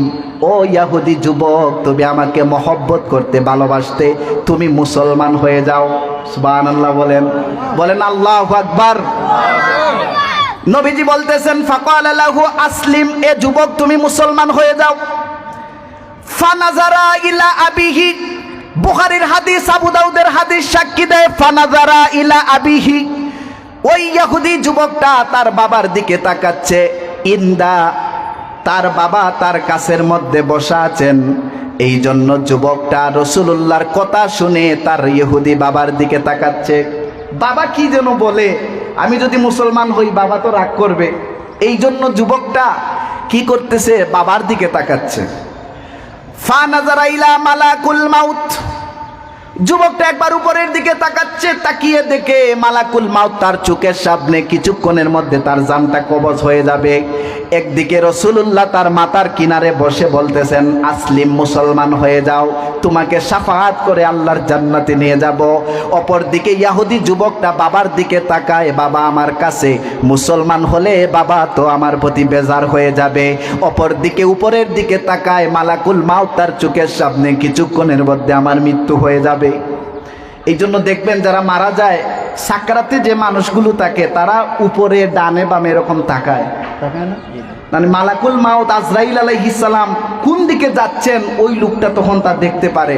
ও ইহুদি যুবক, তুমি আমাকে মহব্বত করতে, ভালোবাসতে, তুমি মুসলমান হয়ে যাও। সুবহানাল্লাহ বলেন, বলেন আল্লাহু আকবার। নবীজি বলতেছেন, ফাকালা লাহু আসলিম, এ যুবক তুমি মুসলমান হয়ে যাও। ফানাজারা ইলা আবিহি, বুখারীর হাদিস, আবু দাউদের হাদিস সাক্ষী দেয়, ফানাজারা ইলা আবিহি, ওই ইহুদি যুবকটা তার বাবার দিকে তাকাচ্ছে। ইন্দা, তার বাবা তার কাছের মধ্যে বসা আছেন। এই জন্য যুবকটা রাসূলুল্লাহর কথা শুনে তার ইহুদি বাবার দিকে তাকাচ্ছে। বাবা কি যেন বলে, আমি যদি মুসলমান হই বাবা তো রাগ করবে। এই জন্য যুবকটা কি করতেছে, বাবার দিকে তাকাচ্ছে। ফানাজারা ইলা মালাকুল মাউত, যুবকটা একবার উপরের দিকে তাকাচ্ছে, তাকিয়ে দেখে মালাকুল মাউত তার চোখের সামনে, কিছুক্ষণের মধ্যে তার জানটা কবজ হয়ে যাবে। একদিকে রাসূলুল্লাহ তার মাথার কিনারে বসে বলতেছেন, আসলিম, মুসলমান হয়ে যাও, তোমাকে শাফাআত করে আল্লাহর জান্নাতে নিয়ে যাব। অপরদিকে ইহুদি যুবকটা বাবার দিকে তাকায়, বাবা আমার কাছে মুসলমান হলে বাবা তো আমার প্রতি বেজার হয়ে যাবে। অপরদিকে উপরের দিকে তাকায়, মালাকুল মাউত তার চোখের সামনে, কিছুক্ষণের মধ্যে আমার মৃত্যু হয়ে যাবে। এই জন্য দেখবেন যারা মারা যায়, সাকরাতে যে মানুষগুলো থাকে, তারা উপরে ডানে বামে এরকম তাকায়, তাকায় না? মানে মালাকুল মাউত আজরাইল আলাইহিস সালাম কোন দিকে যাচ্ছেন, ওই লোকটা তখন তা দেখতে পারে।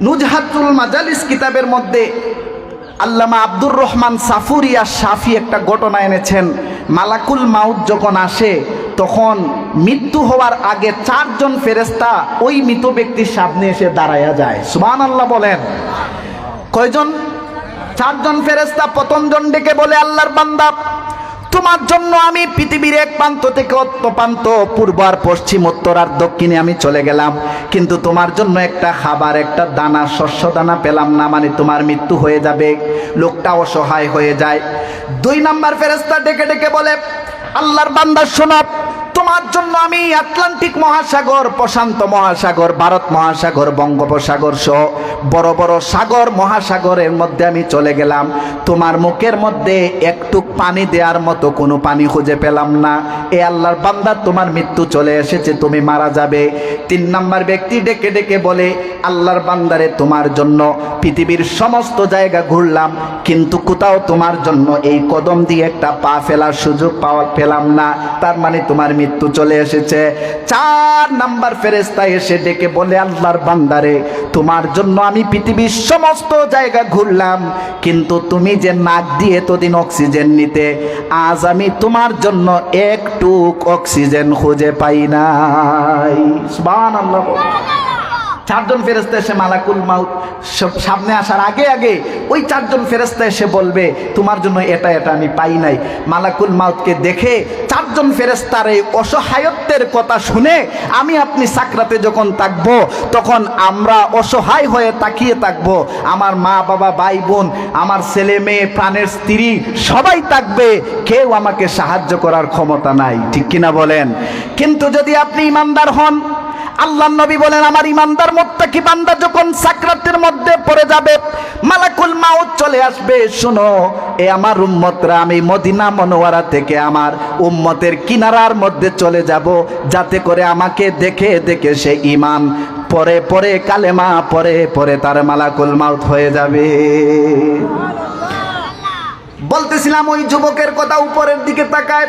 নুজহাতুল মাজালিস কিতাবের মধ্যে আল্লামা আব্দুর রহমান সাফুরিয়া শাফি একটা ঘটনা এনেছেন। মালাকুল মাউত যখন আসে, তখন মৃত্যু হওয়ার আগে 4 জন ফেরেশতা ওই মৃত ব্যক্তির সামনে এসে দাঁড়ায়া যায়। সুবহানাল্লাহ বলেন। কয়জন? 4 জন ফেরেশতা। প্রথম জন ডেকে বলে, আল্লাহর বান্দা, তোমার জন্য আমি পৃথিবীর এক প্রান্ত থেকে অন্য প্রান্ত, পূর্ব আর পশ্চিম, উত্তর আর দক্ষিণে আমি চলে গেলাম, কিন্তু তোমার জন্য একটা খাবার, একটা দানা, শস্য দানা পেলাম না, মানে তোমার মৃত্যু হয়ে যাবে। লোকটা অসহায় হয়ে যায়। 2 নাম্বার ফেরেশতা ডেকে ডেকে বলে, আল্লাহর বান্দা শোনো, তোমার জন্য আমি আটলান্টিক মহাসাগর, প্রশান্ত মহাসাগর, ভারত মহাসাগর, বঙ্গোপসাগর সহ বড় বড় সাগর মহাসাগরের মধ্যে আমি চলে গেলাম, তোমার মুখের মধ্যে একটু পানি দেওয়ার মতো কোনো পানি খুঁজে পেলাম না। এ আল্লাহর বান্দা, তোমার মৃত্যু চলে এসেছে, তুমি মারা যাবে। 3 নাম্বার ব্যক্তি ডেকে ডেকে বলে, আল্লাহর বান্দারে, তোমার জন্য পৃথিবীর সমস্ত জায়গা ঘুরলাম, কিন্তু কোথাও তোমার জন্য এই কদম দিয়ে একটা পা ফেলার সুযোগ পেলাম না, তার মানে তোমার মৃত্যু চলে এসেছে। 4 নাম্বার ফেরেশতা এসে ডেকে বলে, আল্লাহর বান্দারে, তোমার জন্য আমি পৃথিবীর সমস্ত জায়গা ঘুরলাম, কিন্তু তুমি যে নাক দিয়ে এতদিন অক্সিজেন নিতে, আজ আমি তোমার জন্য একটু অক্সিজেন খুঁজে পাই নাই। সুবহানাল্লাহ। চারজন ফেরেশতা এসে মালাকুল মাউত সামনে আসার আগে আগে ওই চারজন ফেরেশতা এসে বলবে তোমার জন্য এটা এটা আমি পাই নাই। মালাকুল মাউতকে দেখে চারজন ফেরেশতার এই অসহায়ত্বের কথা শুনে আমি আপনি সাকরাতে যখন থাকবো তখন আমরা অসহায় হয়ে তাকিয়ে থাকবো। আমার মা বাবা ভাই বোন আমার ছেলে মেয়ে প্রাণের স্ত্রী সবাই থাকবে, কেউ আমাকে সাহায্য করার ক্ষমতা নাই, ঠিক কিনা বলেন? কিন্তু যদি আপনি ইমানদার হন, আল্লাহর নবী বলেন আমার ইমানদার মুত্তাকি বান্দা যখন সাকরাতের মধ্যে পড়ে যাবে মালাকুল মাউত চলে আসবে, শোনো এ আমার উম্মতরা, আমি মদিনা মনোয়ারা থেকে আমার উম্মতের কিনারার মধ্যে চলে যাব যাতে করে আমাকে দেখে দেখে সে ঈমান পরে পরে কালেমা পরে পরে তার মালাকুল মাউত হয়ে যাবে। বলতেছিলাম ওই যুবকের কথা, উপরের দিকে তাকায়,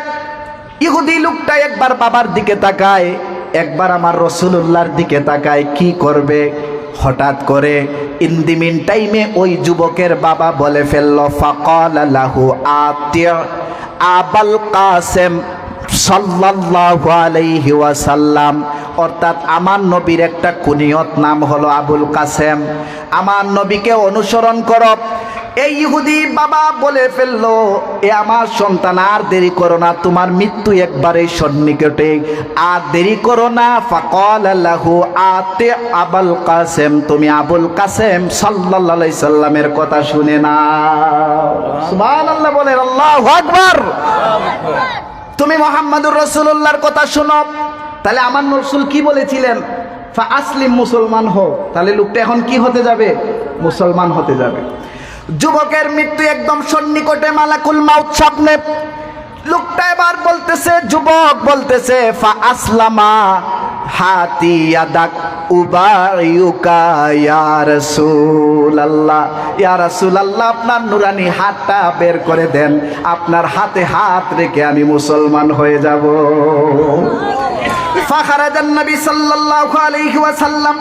ইহুদি লোকটা একবার বাবার দিকে তাকায়, একবার আমার রাসূলুল্লাহর দিকে তাকায়, কি করবে? হঠাৎ করে ইন দি মিন টাইমে ওই যুবকের বাবা বলে ফেলল, ফাকালা লাহু আতি আবাল কাসেম সাল্লাল্লাহু আলাইহি ওয়াসাল্লাম, অর্থাৎ আমার নবীর একটা কুনিয়ত নাম হলো আবুল কাসেম, আমার নবীকে অনুসরণ করো। এই ইহুদি বাবা বলে ফেললো, এ আমার সন্তান আর দেরি করো না, তোমার মৃত্যু একবারেই সন্নিকটে, আর দেরি করো না। ফাকালা লাহু আতি আবুল কাসেম, তুমি আবুল কাসেম সাল্লাল্লাহু আলাইহি সাল্লামের কথা শুনে নাও। সুবহানাল্লাহ বলেন, আল্লাহু আকবার। তুমি মুহাম্মদুর রাসূলুল্লাহর কথা শোনো। তাহলে আমার রাসূল কি বলেছিলেন? ফা আসলিম, মুসলমান হও। তাহলে লোকটা এখন কি হতে যাবে? মুসলমান হতে যাবে। যুবকের মৃত্যু একদম সন্নিকটে, মালাকুল মাউত সামনে। লোকটা এবার বলতেছে, যুবক বলতেছে, ফা আসলামা হাতি ইয়াদাক উবাইউকা ইয়া রাসূলুল্লাহ, ইয়া রাসূলুল্লাহ আপনার নুরানি হাতটা বের করে দেন, আপনার হাতে হাত রেখে আমি মুসলমান হয়ে যাব। ফাখারাজান নবী সাল্লাল্লাহু আলাইহি ওয়াসাল্লাম,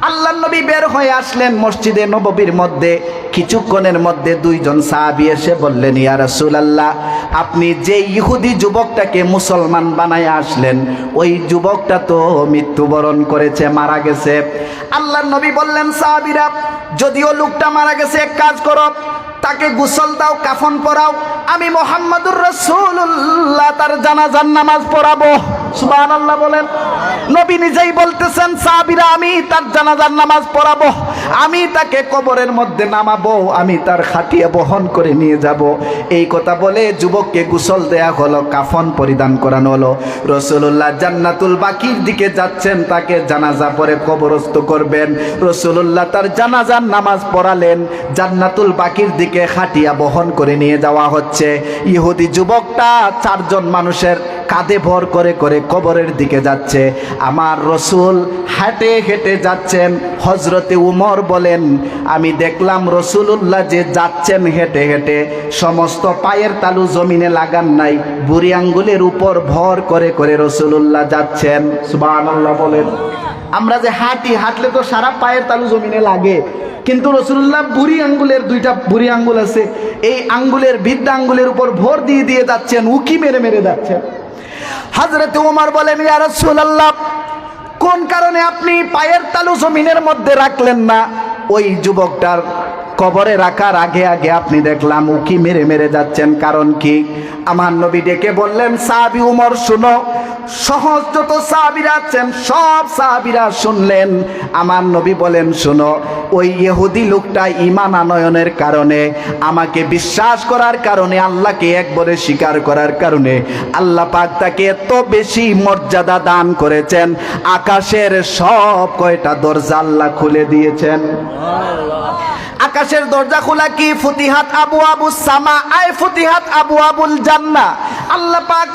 আল্লাহর নবী বের হয়ে আসলেন মসজিদে নববীর মধ্যে। কিছুক্ষণের মধ্যে দুইজন সাহাবী এসে বললেন, ইয়া রাসূলুল্লাহ আপনি যে ইহুদি যুবকটাকে মুসলমান বানায় আসলেন ওই যুবকটা তো মৃত্যুবরণ করেছে, মারা গেছে। আল্লাহর নবী বললেন, সাহাবীরা যদিও লোকটা মারা গেছে, এক কাজ করো, তাকে গোসল দাও, কাফন পরাও, আমি মুহাম্মদুর রাসূলুল্লাহ তার জানাজার নামাজ পড়াবো। সুবহানাল্লাহ বলেন। নবী নিজেই বলতেছেন, সাহাবীরা আমি তার জানাজার নামাজ পড়াবো, আমি তাকে কবরের মধ্যে নামাবো, আমি তার খাটিয়া বহন করে নিয়ে যাব। এই কথা বলে যুবককে গোসল দেয়া হলো, কাফন পরিধান করানো হলো। রাসূলুল্লাহ জান্নাতুল বাকির দিকে যাচ্ছেন, তাকে জানাজা পড়ে কবরস্থ করবেন। রাসূলুল্লাহ তার জানাজার নামাজ পড়ালেন, জান্নাতুল বাকির দিকে খাটিয়া বহন করে নিয়ে যাওয়া হচ্ছে। ইহুদি যুবকটা চারজন মানুষের কাঁধে ভর করে করে কবরের দিকে যাচ্ছে। আমার রাসূল হেঁটে হেঁটে যাচ্ছেন। হযরতে উমর বলেন, আমি দেখলাম রাসূলুল্লাহ যে যাচ্ছেন হেঁটে হেঁটে, সমস্ত পায়ের তালু জমিনে লাগান নাই, বুড়ি আঙ্গুলের উপর ভর করে করে রাসূলুল্লাহ যাচ্ছেন। সুবহানাল্লাহ বলেন। আমরা যে হাঁটলে তো সারা পায়ের তালু জমিনে লাগে, কিন্তু রাসূলুল্লাহ বুড়ি আঙ্গুলের, দুইটা বুড়ি আঙ্গুল আছে, এই আঙ্গুলের বৃদ্ধা আঙ্গুলের উপর ভর দিয়ে দিয়ে যাচ্ছেন, উকি মেরে মেরে যাচ্ছেন। হযরত ওমর বলেন, ইয়া রাসূলুল্লাহ কোন কারণে আপনি পায়ের তালু জমিনের মধ্যে রাখলেন না? ওই যুবকটার কবরে রাখার আগে আগে আপনি দেখলাম উকি মেরে মেরে যাচ্ছেন, কারণ কি? আমার নবী ডেকে বললেন, সাহাবী উমর শুনো। সহজ যত সাহাবীরা আছেন সব সাহাবীরা শুনলেন। আমার নবী বলেন, শুনো, ওই ইহুদি লোকটা ঈমান আনয়নের কারণে, আমাকে বিশ্বাস করার কারণে, আল্লাহকে একবারে স্বীকার করার কারণে আল্লাহ পাক তাকে এত বেশি মর্যাদা দান করেছেন, আকাশের সব কয়টা দরজা আল্লাহ খুলে দিয়েছেন। আকাশের দরজা খোলা কি? ফুতিহাত আবওয়াবুস সামা, আই ফুতিহাত আবওয়াবুল জান্নাহ। আল্লাহ পাক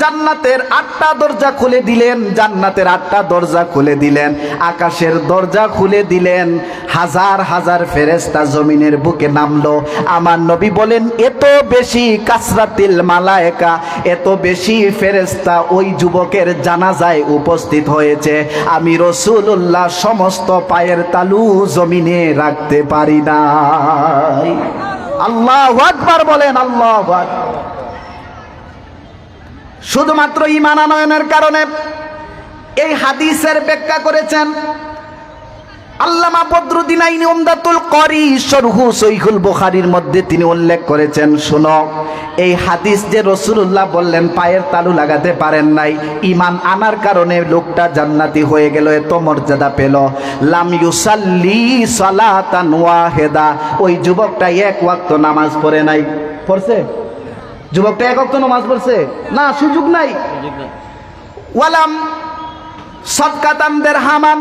জান্নাতের 8টা দরজা খুলে দিলেন, জান্নাতের 8টা দরজা খুলে দিলেন, আকাশের দরজা খুলে দিলেন। হাজার হাজার ফেরেশতা জমিনের বুকে নামলো। আমার নবী বলেন, এত বেশি কাসরাতিল মালায়েকা, এত বেশি ফেরেশতা ওই যুবকের জানাজায় উপস্থিত হয়েছে, আমি রাসূলুল্লাহ সমস্ত পায়ের তালু জমিনে রাখতে পারি না। আল্লাহু আকবার বলেন, আল্লাহু আকবার। শুধুমাত্র ঈমান আনয়নের কারণে এই হাদিসের ব্যাখ্যা করেছেন আল্লামা বদরুদ্দিন আইনি উমদাতুল করি শরহু সহিহুল বুখারীর মধ্যে তিনি উল্লেখ করেছেন, শোনো এই হাদিস যে রাসূলুল্লাহ বললেন পায়ের তালু লাগাতে পারেন নাই, ঈমান আনার কারণে লোকটা জান্নাতি হয়ে গেল, এত মর্যাদা পেল। লাম ইউসাল্লি সালাতান ওয়াহিদা, ওই যুবকটা এক ওয়াক্ত নামাজ পড়ে নাই। পড়ছে? যুবকটা এক ওয়াক্ত নামাজ পড়ছে না? সুযোগ নাই। ওয়ালাম সাদকাতান দিরহামান,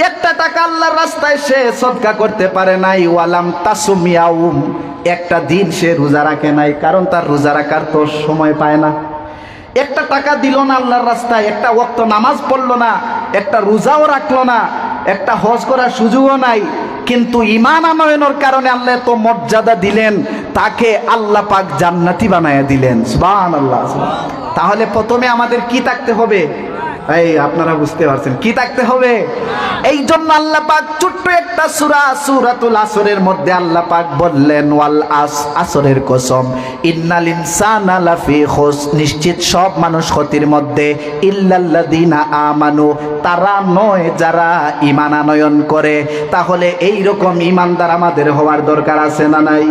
একটা টাকা আল্লাহর রাস্তায় সে সদকা করতে পারে নাই। ওয়ালাম তাসুম ইয়াউম, একটা দিন সে রোজা রাখে নাই, কারণ তার রোজা রাখার তো সময় পায় না। একটা টাকা দিল না আল্লাহর রাস্তায়, একটা ওয়াক্ত নামাজ পড়লো না, একটা রোজাও রাখলো না, একটা হজ করার সুযোগও নাই, কিন্তু ঈমান আনয়নের কারণে আল্লাহ তো মর্যাদা দিলেন, তাকে আল্লাহ পাক জান্নাতি বানায়া দিলেন। সুবহানাল্লাহ। তাহলে প্রথমে আমাদের কি থাকতে হবে? এই আপনারা বুঝতে পারছেন কি থাকতে হবে? এই জন্য আল্লাহ পাক ছোট্ট একটা সূরা সূরাতুল আসরের মধ্যে আল্লাহ পাক বললেন, ওয়াল আসরের কসম, ইন্নাল ইনসানা লাফি খুসর, নিশ্চিত সব মানুষ ক্ষতির মধ্যে, ইল্লাল্লাযিনা আমানু, তারা নয় যারা ঈমান আনয়ন করে। তাহলে এই রকম ঈমানদার আমাদের হওয়ার দরকার আছে না নাই?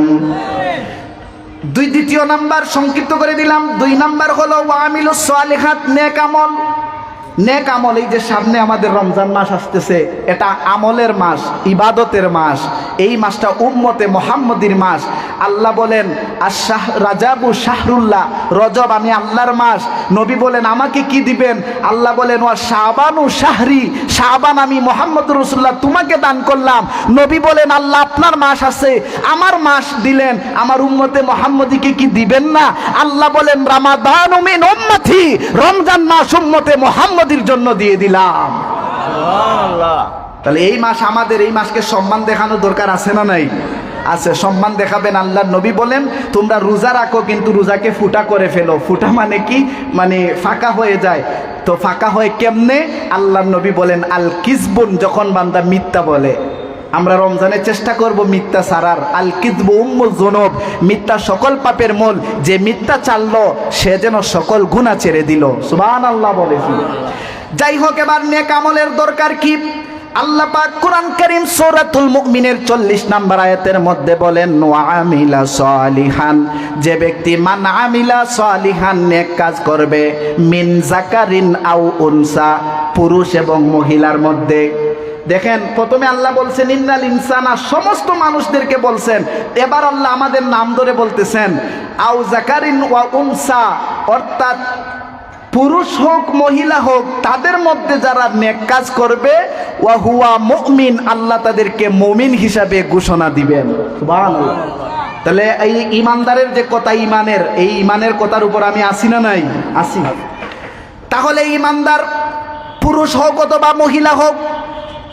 দ্বিতীয় নাম্বার সংক্ষিপ্ত করে দিলাম। 2 নাম্বার হলো ওয়ামিলুস সালিহাত, নেক আমল। নেক আমল, এই যে সামনে আমাদের রমজান মাস আসতেছে, এটা আমলের মাস, ইবাদতের মাস। এই মাসটা উম্মতে মুহাম্মদীর মাস। আল্লাহ বলেন রাজাবু শাহরুল্লাহ, রজব আমি আল্লাহর মাস। নবী বলেন আমাকে কি দিবেন? আল্লাহ বলেন ওয়া শাবানু শাহরি, শাবান আমি মুহাম্মদুর রাসূলুল্লাহ তোমাকে দান করলাম। নবী বলেন আল্লাহ আপনার মাস আছে, আমার মাস দিলেন, আমার উম্মতে মুহাম্মদীকে কি দিবেন না? আল্লাহ বলেন রমাদানু মিন উম্মতি, রমজান মাস উম্মতে মুহাম্মদীর জন্য দিয়ে দিলাম। সুবহানাল্লাহ। তাহলে এই মাস আমাদের, এই মাসকে সম্মান দেখানোর দরকার আছে না নাই? আছে। সম্মান দেখাবেন। আল্লাহর নবী বলেন তোমরা রোজা রাখো, কিন্তু রোজাকে ফুটা করে ফেলো। ফুটা মানে কি? মানে ফাঁকা হয়ে যায়। তো ফাঁকা হয় কেমনে? আল্লাহর নবী বলেন আল কিসবুন, যখন বান্দা মিথ্যা বলে। আমরা রমজানে চেষ্টা করব মিথ্যা ছাড়ার। আল কিযবু উম্মুল যুনুব, মিথ্যা সকল পাপের মূল। যে মিথ্যা চাললো সে যেন সকল গুনাহ ছেড়ে দিল। সুবহানাল্লাহ বলেছি। যাই হোক, এবার নেক আমলের দরকার কি? আল্লাহ পাক কোরআন কারীম সূরাতুল মুমিনের 40 নম্বর আয়াতের মধ্যে বলেন ওয়া আমিলা সালিহান, যে ব্যক্তি মান আমিলা সালিহান, নেক কাজ করবে, মিন যাকারিন আও উনসা, পুরুষ এবং মহিলার মধ্যে। দেখেন, প্রথমে আল্লাহ বলছেন ইন্নাল ইনসানা, সমস্ত মানুষদেরকে বলছেন। এবার আল্লাহ আমাদের নাম ধরে বলতেছেন আও যাকারিন ওয়া উনসা, অর্থাৎ পুরুষ হোক মহিলা হোক, তাদের মধ্যে যারা নেক কাজ করবে, ওয়া হুয়া মুমিন, আল্লাহ তাদেরকে মুমিন হিসাবে ঘোষণা দিবেন। সুবহানাল্লাহ। তাহলে এই ঈমানদারের যে কথা, ঈমানের, এই ঈমানের কথার উপর আমি আসি না নাই? আসি। তাহলে ঈমানদার পুরুষ হোক অথবা মহিলা হোক,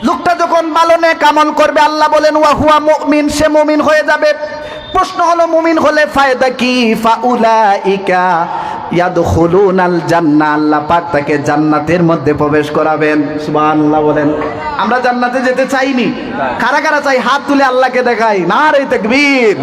লোকটা যখন ভালো নেক আমল করবে, আল্লাহ বলেন ওয়া হুয়া মুমিন, সে মুমিন হয়ে যাবে। প্রশ্ন হলো মুমিন হলে ফায়দা কি? ফাউলাইকা ইয়াদখুলুনাল জান্নাহ, আল্লাহ পাক তাকে জান্নাতের মধ্যে প্রবেশ করাবেন। সুবহানাল্লাহ বলেন। আমরা জান্নাতে যেতে চাইনি? কারা কারা চাই? হাত তুলে আল্লাহকে দেখাই। নারে তাকবীর।